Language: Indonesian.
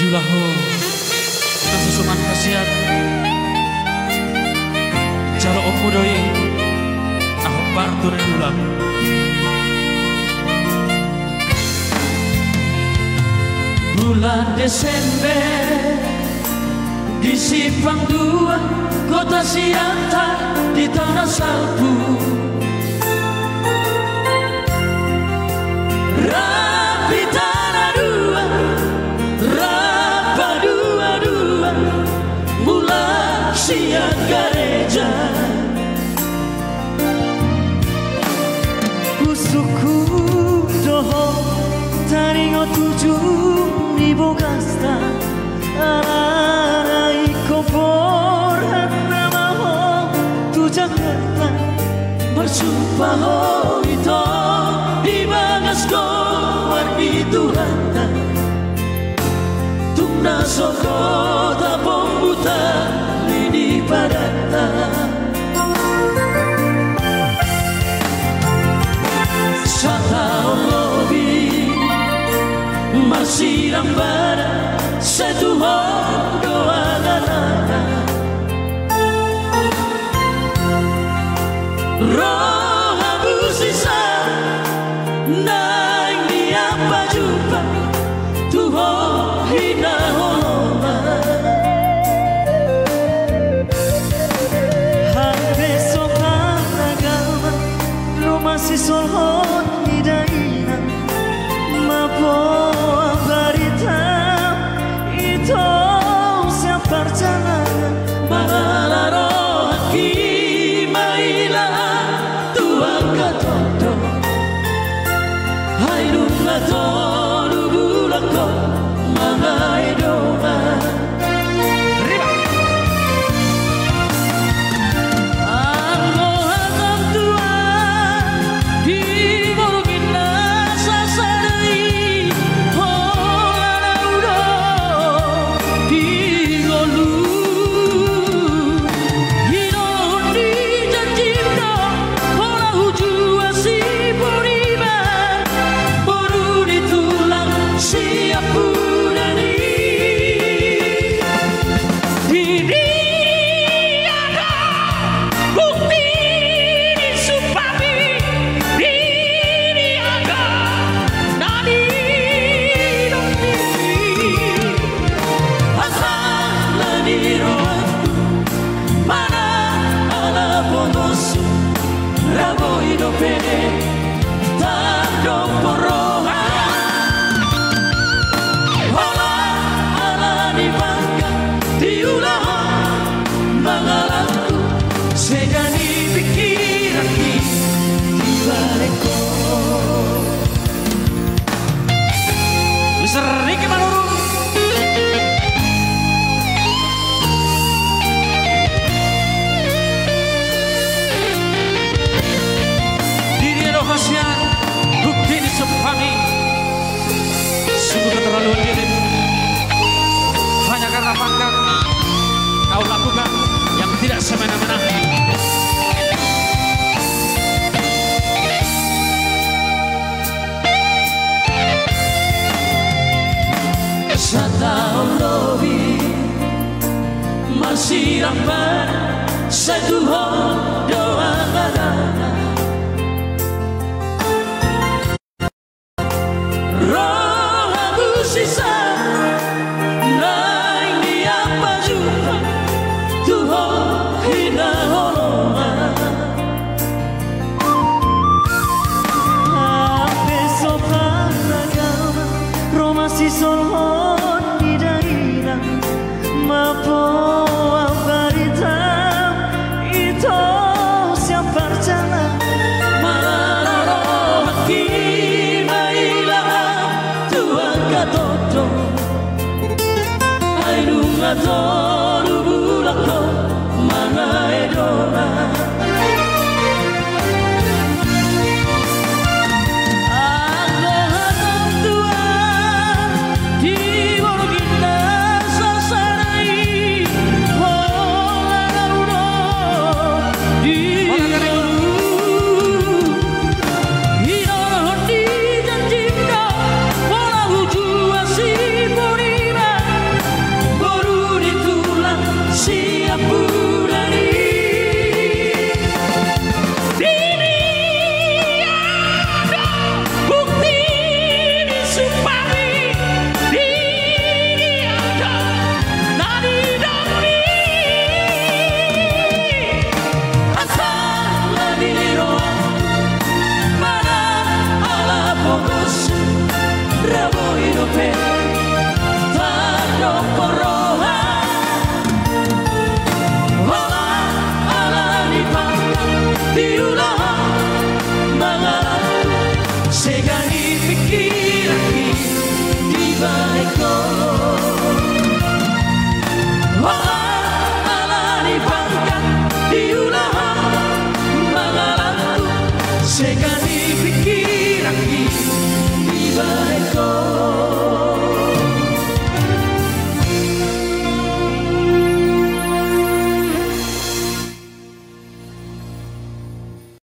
Diulahu kasusuman khasiat jalo omudoi ahok bartur ulang bulan Desember di Simpang 2 kota Siantar di tanah salju rapi tanah dua rapa dua mulai siang gereja kusuku doho taringo 7.000 gasta arai kompor nama ho tu Jakarta bersumpah ho itu di bagas goar itu hanta tungna soko tapong buta lini padata setahun lebih masih lambat satu doa nana roh abu sisa naik di apa jumpa Tuhan hina holoma habe sopan agama rumah si solhon hidaina mapo barita itu siapa perjalanan malalaro haki maila Tuhan katoto hai lunga tolu bulako mangai doma Riki Manurung diri khasiat bukti di sepami sungguh keterlaluan diri hanya karena pangkat kau lakukan yang tidak semena-mena setahun lebih masih lambat satu doa nana roh abu sisa naik di apa jumpa Tuhan hina holoma habe sopan agama rumah si solhon mapo barita itu siapa perjalanan malalaro haki maila Tuhan katoto ai lunga tolu bulako mangai doma diulang mengalami segani pikiran di balikku. Alani bangkat diulang mengalami segani